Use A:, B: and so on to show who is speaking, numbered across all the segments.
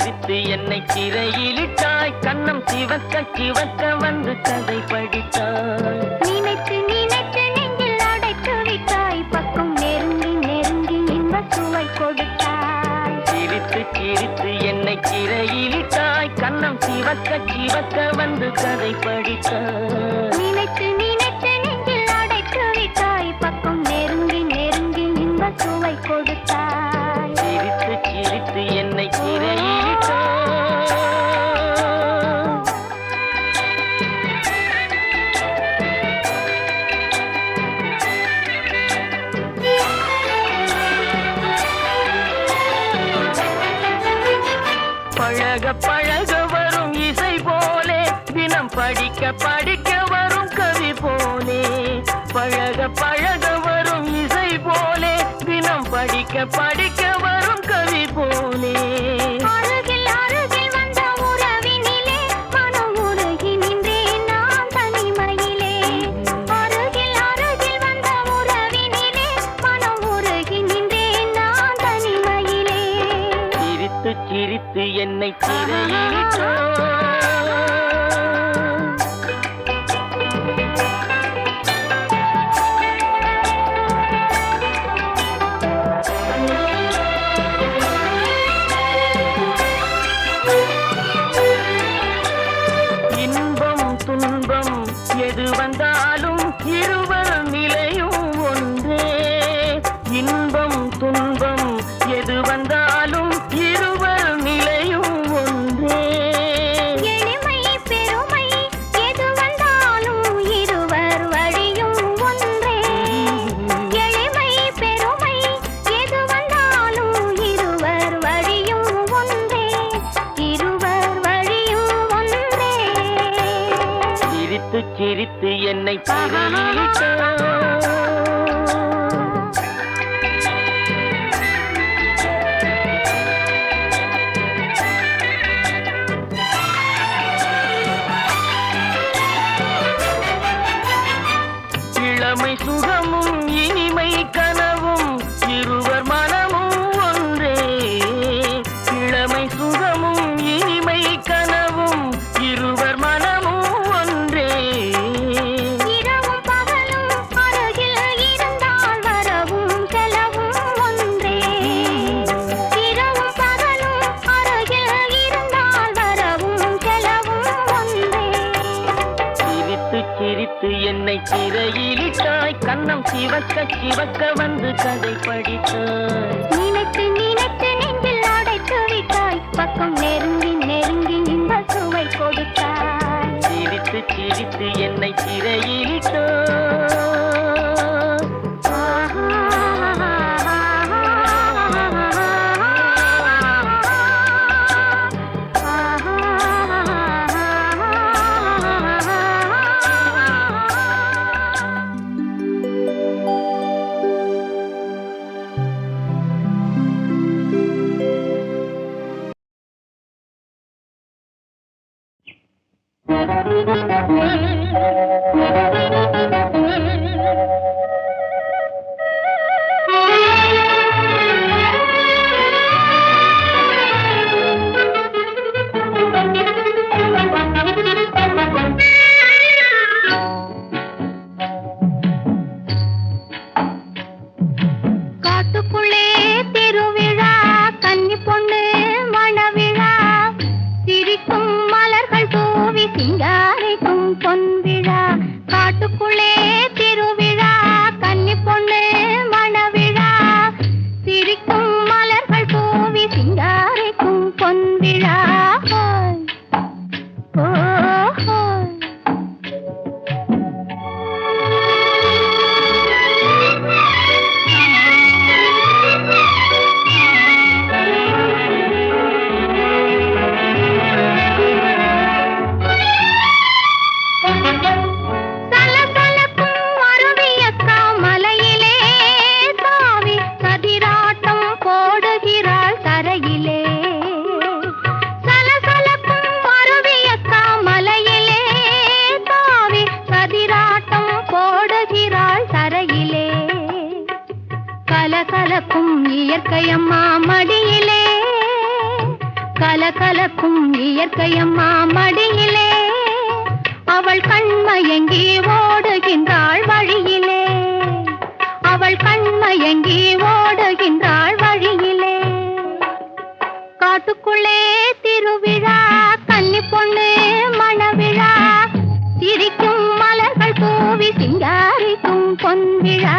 A: சிரித்து என்னை சிறையிலிட்டாய். கண்ணம் சிவக்க சிவக்க வந்து கதை படித்தாய்.
B: நினைத்து நினைத்து நெஞ்சில் அடைத்து விட்டாய். பக்கம் நெருங்கி நெருங்கி இன்ப சுவை கொடுத்தாய்.
A: சிரித்து சிரித்து என்னை சிறையிலிட்டாய். கண்ணம் சிவக்க சிவக்க வந்து கதை படித்தாய்.
B: நினைத்து நினைத்து நெஞ்சில் அடைத்து விட்டாய். பக்கம் நெருங்கி நெருங்கி இன்ப சுவை கொடுத்தாய்.
A: சிரித்து சிரித்து என்னை சிறையிலிட்டாய். பழக பழக வரும் இசை போலே, தினம் படிக்க படிக்க வரும் கவி போலே. பழக பழக வரும் இசை போலே, தினம் படிக்க படிக்க வரும் கவி போலே.
B: அருகில் அருகில் வந்த உறவினிலே மனம் உருகி நின்றேன் நான் தனிமையிலே. அருகில் அருகில் வந்த உறவினிலே மனம் உருகி நின்றேன் நான் தனிமையிலே.
A: சிரித்து சிரித்து என்னை சிறையிலிட்டாய். இன்பம் துன்பம் எது வந்தாலும் இருவர் நிலையும் ஒன்றே. இன்பம் துன்பம் எது வந்தாலும் இருவர் நிலையும் ஒன்றே.
B: எளிமை பெருமை எது வந்தாலும் இருவர் வழியும் ஒன்றே. எளிமை பெருமை எது வந்தாலும் இருவர் வழியும் ஒன்றே. இருவர் வழியும் ஒன்றே.
A: சிரித்து சிரித்து என்னை சிறையிலிட்டாய். இளமை சுகமும் இனிமை கனவும் இருவர் மனமும் ஒன்றே. இளமை சுகமும் இனிமை கனவும் இருவர் மனமும் ஒன்றே.
B: இரவும் பகலும் அருகில் இருந்தால் வரவும் செலவும் ஒன்றே. இரவும் பகலும் அருகில் இருந்தால் வரவும் செலவும் ஒன்றே.
A: சிரித்து சிரித்து என்னை சிறையிலிட்டாய். கண்ணம் சிவக்க சிவக்க வந்து கதை படித்தாய்.
B: நினைத்து நினைத்து நெஞ்சில் அடைத்து விட்டாய். பக்கம் நெருங்கி நெருங்கி இன்ப சுவை கொடுத்தாய்.
A: சிரித்து சிரித்து என்னை சிறையிலிட்டாய்.
B: காட்டுக்குள்ளே திருவிழா கன்னி பொண்ணு மணவிழா. சிரிக்கும் மலர்கள் தூவி சிங்காரிக்கும் பொன்விழா. காட்டுக்குள்ளே திருவிழா கன்னி பொண்ணு மணவிழா. சிரிக்கும் மலர்கள் தூவி சிங்காரிக்கும் பொன்விழா. ஓ கலக்கும் இயற்கையம்மா மடியிலே கலகலக்கும் இயற்கையம்மா மடியிலே அவள் கண்மயங்கி ஓடுகின்றாள் வழியிலே அவள் கண்மயங்கி ஓடுகின்றாள் வழியிலே காட்டுக்குள்ளே திருவிழா கன்னி பொண்ணு மணவிழா சிரிக்கும் மலர்கள் தூவி சிங்காரிக்கும் பொன்விழா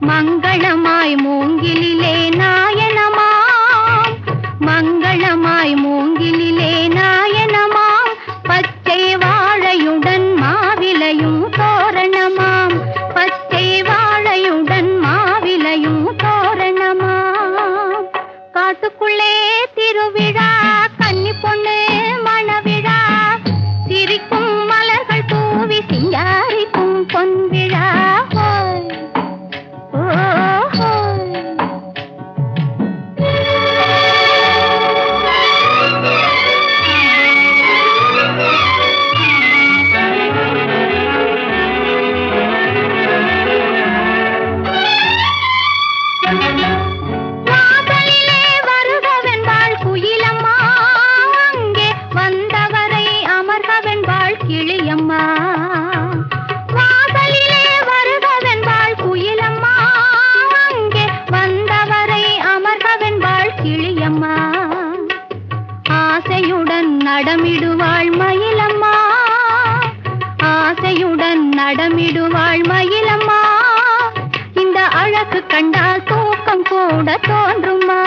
B: மங்களமாய் மூங்கிலிலே நாயனமாம் மங்களமாய் மூங்கிலிலே நாயனமாம் பச்சை வாழையுடன் மாவிலையும் தோரணமாம் பச்சை வாழையுடன் மாவிலையும் தோரணமாம் காட்டுக்குள்ளே திருவிழா கன்னி பொண்ணு மணவிழா சிரிக்கும் மலர்கள் தூவி சிங்காரிக்கும் பொன்விழா ஆசையுடன் நடமிடுவாள் மயிலம்மா ஆசையுடன் நடமிடுவாள் மயிலம்மா இந்த அழகு கண்டால் தூக்கம் கூட தோன்றுமா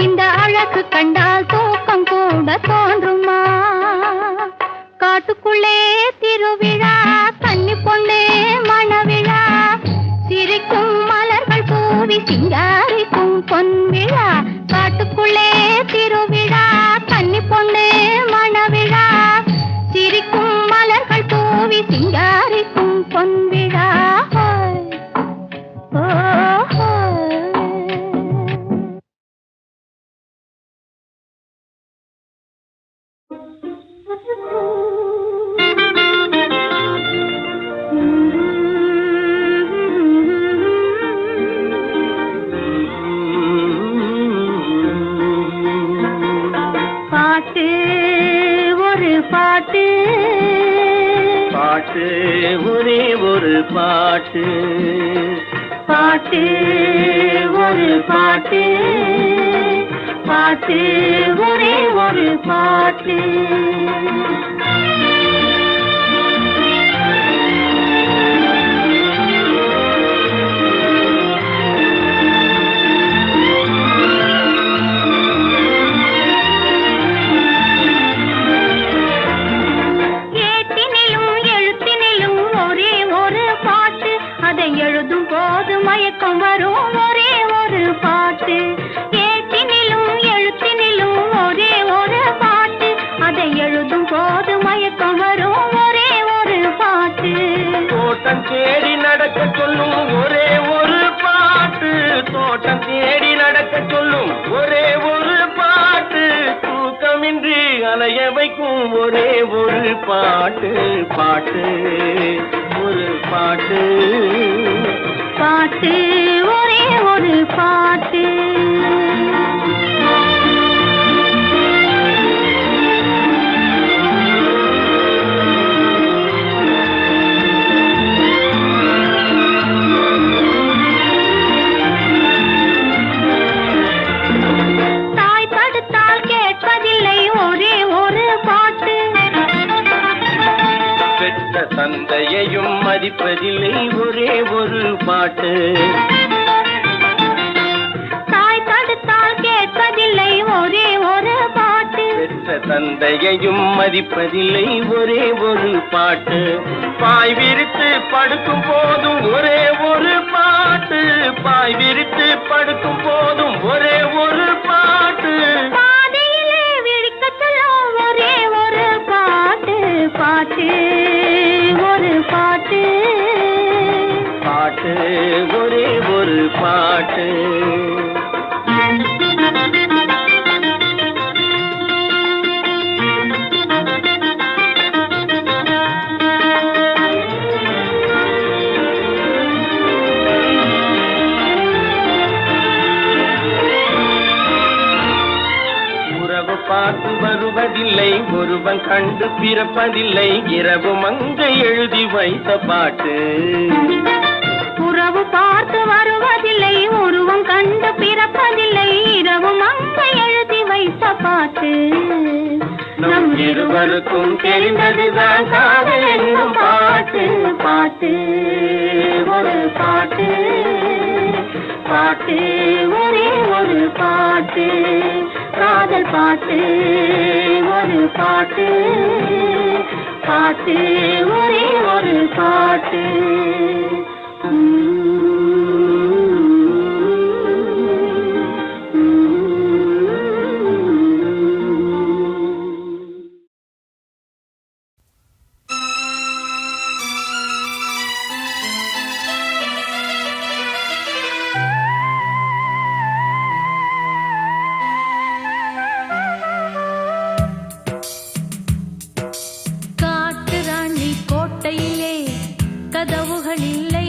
B: இந்த அழகு கண்டால் தூக்கம் கூட தோன்றுமா காட்டுக்குள்ளே திருவிழா கன்னி பொண்ணு மணவிழா சிரிக்கும் மலர்கள் தூவி சிங்காரிக்கும் பொன்விழா காட்டுக்குள்ளே திருவிழா கன்னி பொண்ணு மணவிழா சிரிக்கும் மலர்கள் தூவி சிங்காரிக்கும் பொன்விழா பாட்டு பாட்டு ஒரே ஒரு பாட்டு பாட்டு ஒரு பாட்டு பாட்டு ஒரே ஒரு பாட்டு எழுதும் போது மயக்கம் வரும் ஒரே ஒரு பாட்டு ஏற்றினிலும் எழுத்தினிலும் ஒரே ஒரு பாட்டு அதை எழுதும் போது மயக்கம் வரும் ஒரே ஒரு பாட்டு தோட்டம் தேடி நடக்க சொல்லும் ஒரே ஒரு பாட்டு தோட்டம் தேடி நடக்க சொல்லும் ஒரே ஒரு பாட்டு தூக்கமின்றி அலைய வைக்கும் ஒரே ஒரு பாட்டு பாட்டு ஒரு பாட்டு பாட்டு ஒரே ஒரு பாட்டு தாய் படுத்தால் கேட்பதில்லை ஒரே ஒரு பாட்டு பெற்ற தந்தையையும் மதிப்பதில்லை ஒரே ஒரு பாட்டு தாய் தடுத்தால் கேட்பதில்லை ஒரே ஒரு பாட்டு பெற்ற தந்தையையும் மதிப்பதில்லை ஒரே ஒரு பாட்டு
A: பாய் விரித்து படுக்கும் போதும் ஒரே ஒரு பாட்டு, பாய் விரித்து படுக்கும் போதும் ஒரே ஒரு பாட்டு,
B: பாதையிலே விழிக்க சொல்லும் ஒரே ஒரு பாட்டு, பாட்டு ஒரு பாட்டு,
A: பாட்டு ஒரே ஒரு பாட்டு. பார்த்து வருவதில்லை ஒருவன் கண்டு பிறப்பதில்லை, இரவு மங்கை எழுதி வைத்த பாட்டு.
B: உறவு பார்த்து வருவதில்லை ஒருவன் கண்டு பிறப்பதில்லை, இரவு மங்கை எழுதி வைத்த பாட்டு.
A: நம் இருவருக்கும் தெரிந்ததுதான் காதல் என்னும் பாட்டு,
B: பாட்டு ஒரு பாட்டு, பாட்டு ஒரே ஒரு பாட்டு, காதல் பாட்டு ஒரு பாட்டு, பாட்டு ஒரே ஒரு பாட்டு.
C: காட்டு ராணி கோட்டையிலே கதவுகள் இல்லை.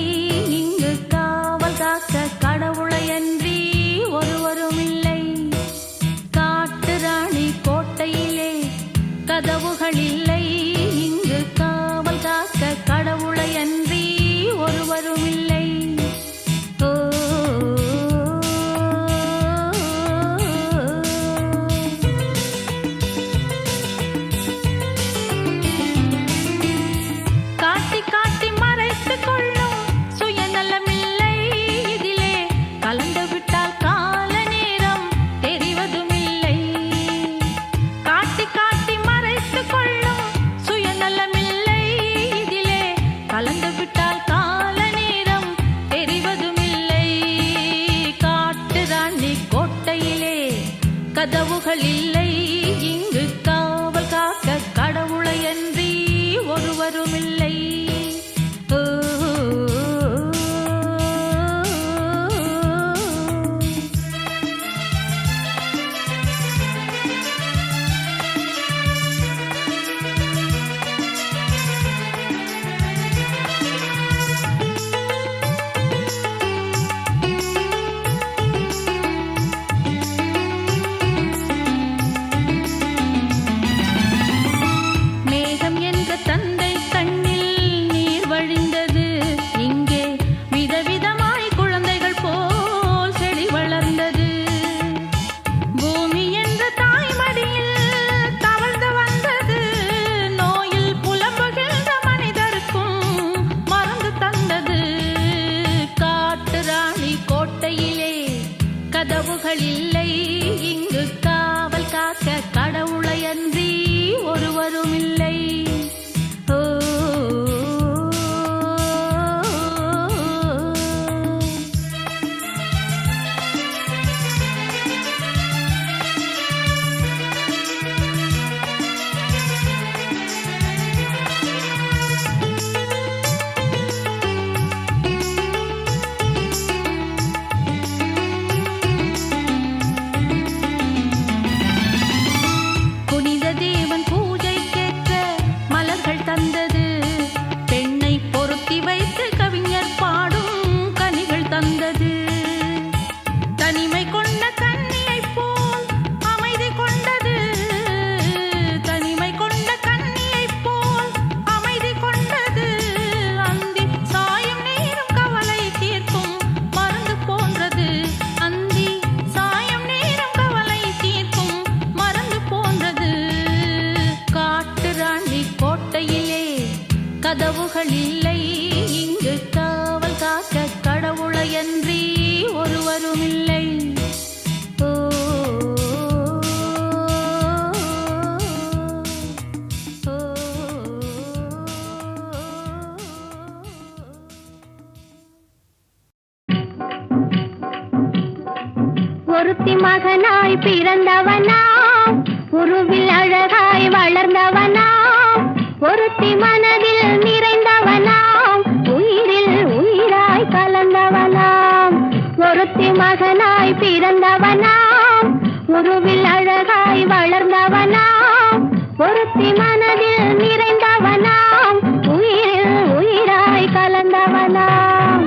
B: ஒருத்தி மகனாய் பிறந்தவனாம் உருவில் அழகாய் வளர்ந்தவனாம் ஒருத்தி மனதில் நிறைந்தவனாம் உயிரில் உயிராய் கலந்தவனாம் ஒருத்தி மகனாய் பிறந்தவனாம் உருவில் அழகாய் வளர்ந்தவனாம் ஒருத்தி மனதில் நிறைந்தவனாம் உயிரில் உயிராய் கலந்தவனாம்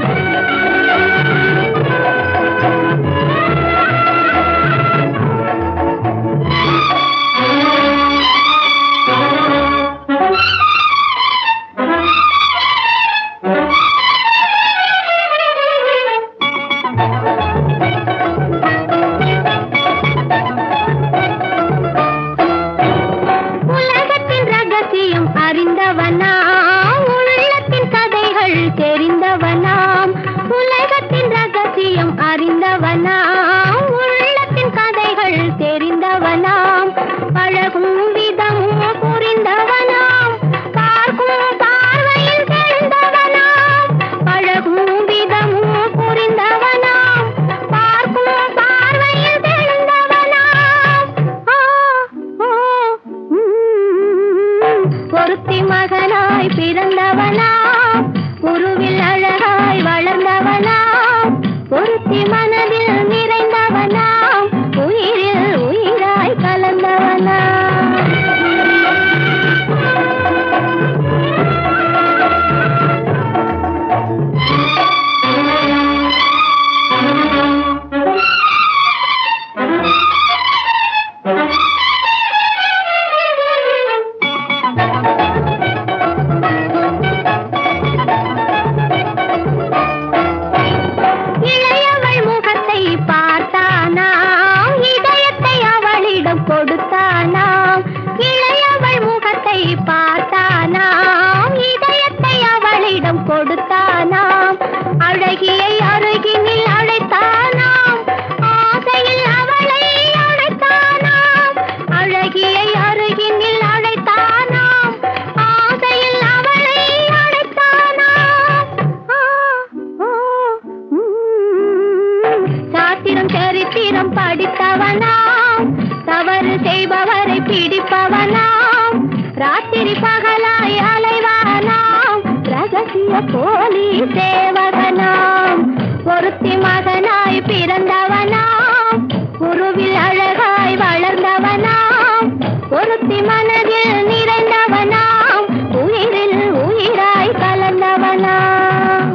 B: அறிந்தவனாம் உள்ளத்தின் கதைகள் தெரிந்தவனாம் உலகத்தின் ரகசியம் அறிந்தவனாம் உள்ளத்தின் கதைகள் தெரிந்தவனாம் பழகும் விதமும் புரிந்தவனாம் பார்க்கும் பார்வையில் தெரிந்தவனாம் பழகும் விதமும் புரிந்தவனாம் பார்க்கும் பார்வையில் தெரிந்தவனாம் ஒருத்தி மகனாய் பிறந்தவனாம் உருவில் அழகாய் வளர்ந்தவனாம் ஒருத்தி மனதில் நிறைந்தவனாம் உயிரில் உயிராய் கலந்தவனாம் கொடுத்தானாம் இளையவள் முகத்தை பார்த்தானாம் இதயத்தை அவளிடம் கொடுத்தானாம் அழகியை அருகினில் அழைத்தானாம் ஆசையில் அவளை அழைத்தானாம் அழகியை அருகினில் அழைத்தானாம் ஆசையில் அவளை அழைத்தானாம் சாத்திரம் சரித்திரம் படித்தவனாம் தவறு செய்பவரை பிடிப்பவனாம் ராத்திரி பகலாய் அலைவானாம் ரகசிய போலி சேவகனாம் ஒருத்தி மகனாய் பிறந்தவனாம் உருவில் அழகாய் வளர்ந்தவனாம் ஒருத்தி மனதில் நிறைந்தவனாம் உயிரில் உயிராய் கலந்தவனாம்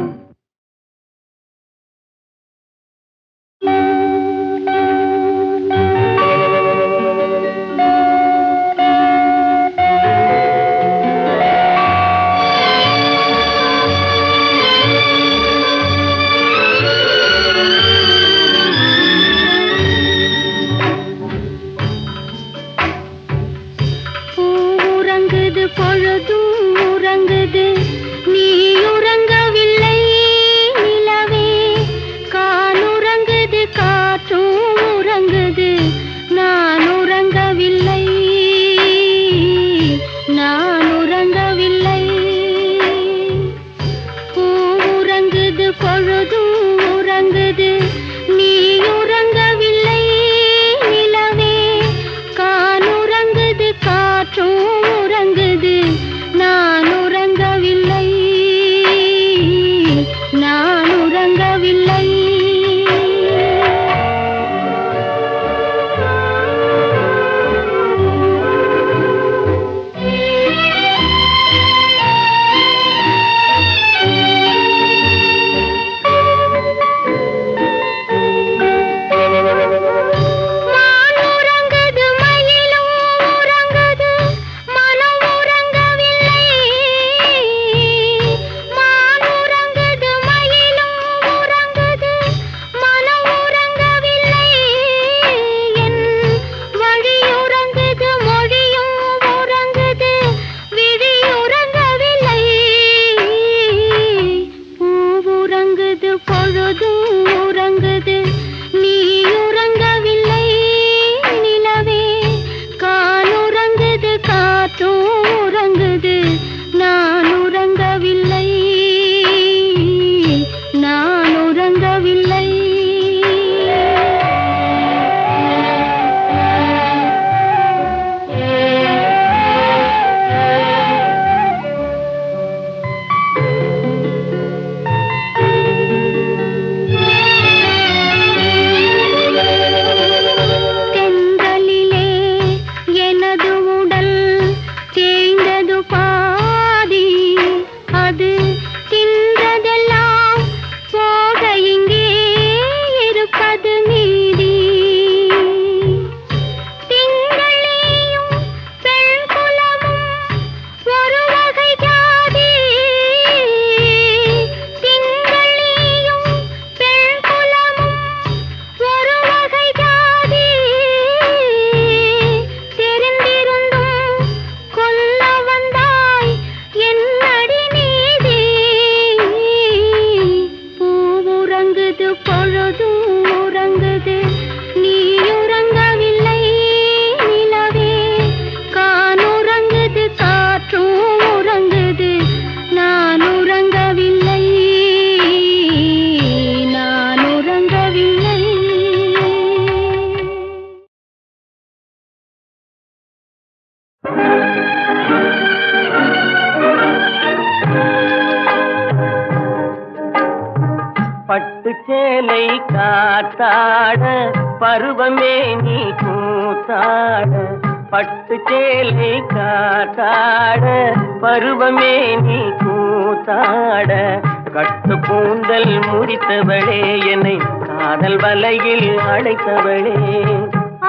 B: பொழுதும் உறங்குது நீ உறங்கவில்லை நிலவே கானுறங்குது காற்றும் உறங்குது நான் உறங்கவில்லை நான் உறங்கவில்லை பூ உறங்குது பொழுதும் உறங்குது நீ உறங்கவில்லை நிலவே கானுறங்குது காற்றும் உறங்குது
A: பட்டு சேலை காத்தாட பருவமே நீ கூத்தாட பட்டு சேலை காத்தாட பருவமே நீ கூத்தாட கட்டு கூந்தல் முடித்தவளே என்னை காதல் வலையில் அடைத்தவளே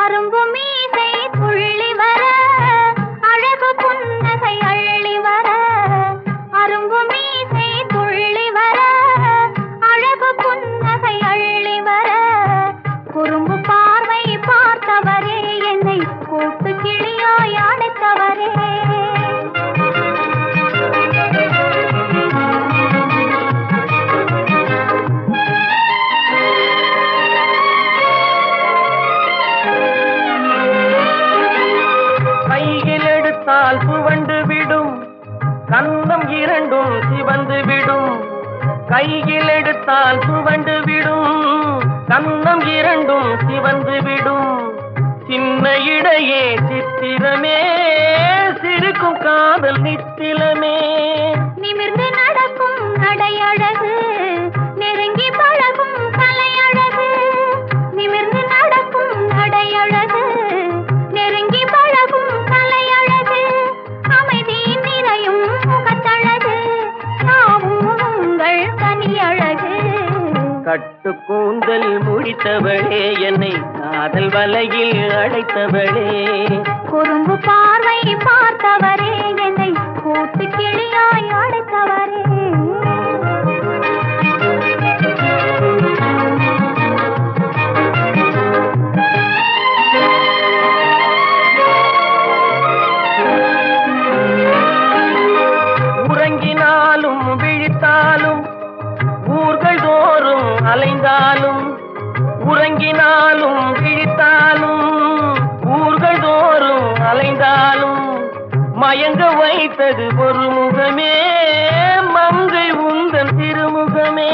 B: அரும்பு மீசை துள்ளி வர அழகு புன்னகை அள்ளி வர அரும்பு மீசை துள்ளி வர அழகு புன்னகை அள்ளி வர குறும்பு பார்வை பார்த்தவரே என்னை கூட்டு கிளியாய் அடைத்தவரே
A: சுவண்டு விடும் கந்தம் இரண்டும் சிவந்து விடும் கையில் எடுத்தால் சுவண்டு விடும் கந்தம் இரண்டும் சிவந்து விடும் சின்ன இடையே சித்திரமே சிரிக்கும் காதல் நித்திலமே
B: நிமிர்ந்து நடக்கும் நடையழகு நெருங்கி பழகும் கலையழகு நிமிர்ந்து நடக்கும் நடையழகு நெருங்கி பழகும் கலையழகு அமைதியின் நிறையும் முகத்தழகு யாவும் உங்கள் கனியழகு
A: கட்டு கூந்தல் முடித்தவளே என்னை காதல் வலையில் அடைத்தவளே
B: குறும்பு பார்வை பார்த்தவரே என்னை கூட்டு கிளியாய் அடைத்தவரே
A: உறங்கினாலும் விழித்தாலும் ஊர்கள் தோறும் அலைந்தாலும் உறங்கினாலும் விழித்தாலும் ஊர்கள் தோறும் அலைந்தாலும் மயங்க வைத்தது ஒரு முகமே மங்கை உந்தன் திருமுகமே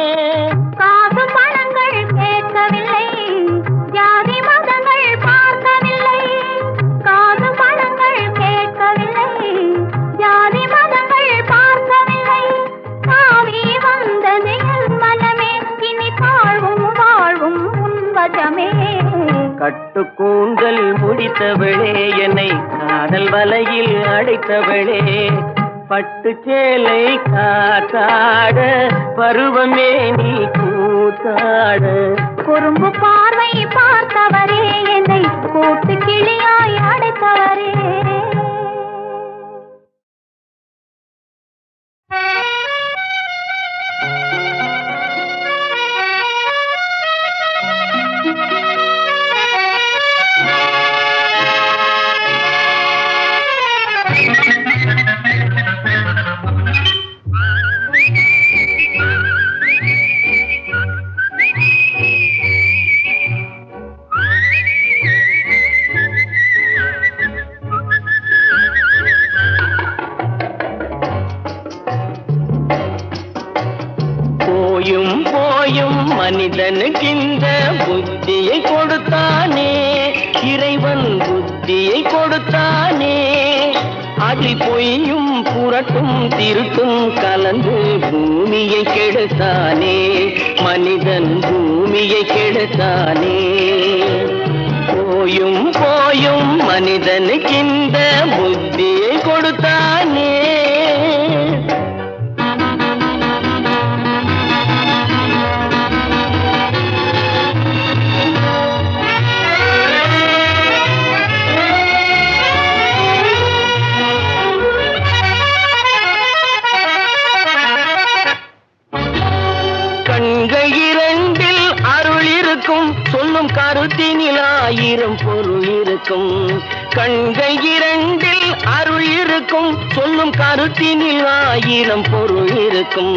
B: காசு பணங்கள் கேட்கவில்லை ஜாதி மதங்கள் பார்க்கவில்லை காசு பணங்கள் கேட்கவில்லை ஜாதி மதங்கள் பார்க்கவில்லை தாவி வந்தது என் மனமே இனி தாழ்வும் வாழ்வும் உன்வசமே
A: கட்டு கூந்தல் முடித்தவளே என்னை காதல் வலையில் அடைத்தவளே பட்டு சேலை காத்தாட பருவமே நீ கூத்தாட
B: குறும்பு பார்வை பார்த்தவரே என்னை கூட்டு கிளியாய் அடைத்தவரே
A: போயும் போயும் மனிதனுக்கு இந்த புத்தியை கொடுத்தானே இறைவன் புத்தியை கொடுத்தானே அதில் பொய்யும் புரட்டும் திருட்டும் கலந்து பூமியை கெடுத்தானே மனிதன் பூமியை கெடுத்தானே போயும் போயும் மனிதனுக்கு இந்த புத்தியை கொடுத்தானே கண்கள் இரண்டில் அருள் இருக்கும் சொல்லும் கருத்தினில் ஆயிரம் பொருள் இருக்கும் கண்கள் இரண்டில் அருள் இருக்கும் சொல்லும் கருத்தினில் ஆயிரம் பொருள் இருக்கும்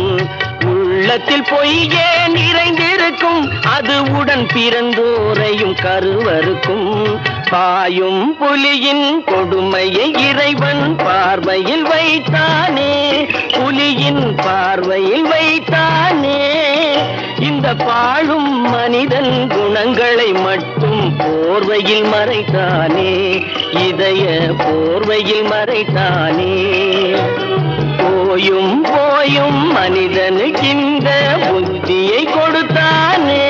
A: உள்ளத்தில் பொய்யே நிறைந்திருக்கும் அது உடன் பிறந்தோரையும் கருவருக்கும் பாயும் புலியின் கொடுமையை இறைவன் பார்வையில் வைத்தானே புலியின் பார்வையில் வைத்தானே இந்த பாழும் மனிதன் குணங்களை மட்டும் போர்வையில் மறைத்தானே இதய போர்வையில் மறைத்தானே போயும் போயும் மனிதனுக்கிந்த புத்தியை கொடுத்தானே.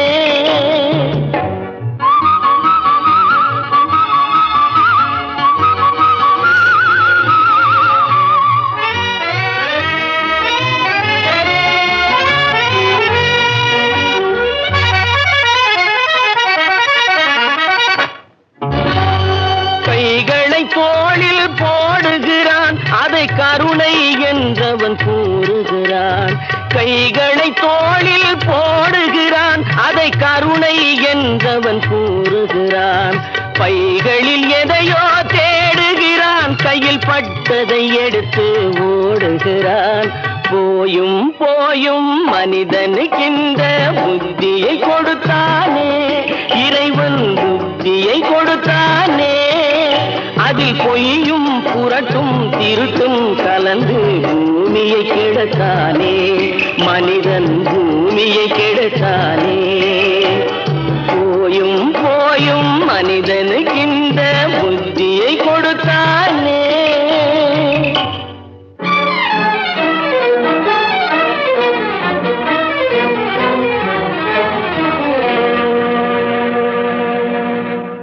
A: கைகளை தோளில் போடுகிறான், அதை கருணை என்றவன் கூறுகிறான். கைகளை தோளில் போடுகிறான், அதை கருணை என்றவன் கூறுகிறான். பைகளில் எதையோ தேடுகிறான், கையில் பட்டதை எடுத்து ஓடுகிறான். போயும் போயும் மனிதனுக்கின்ற புத்தியை கொடுத்தானே, இறைவன் புத்தியை கொடுத்தானே. அதில் பொய்யும் புரட்டும் திருட்டும் கலந்து பூமியை கெடுத்தானே, மனிதன் பூமியை கெடுத்தானே. போயும் போயும் மனிதனுக்கின்ற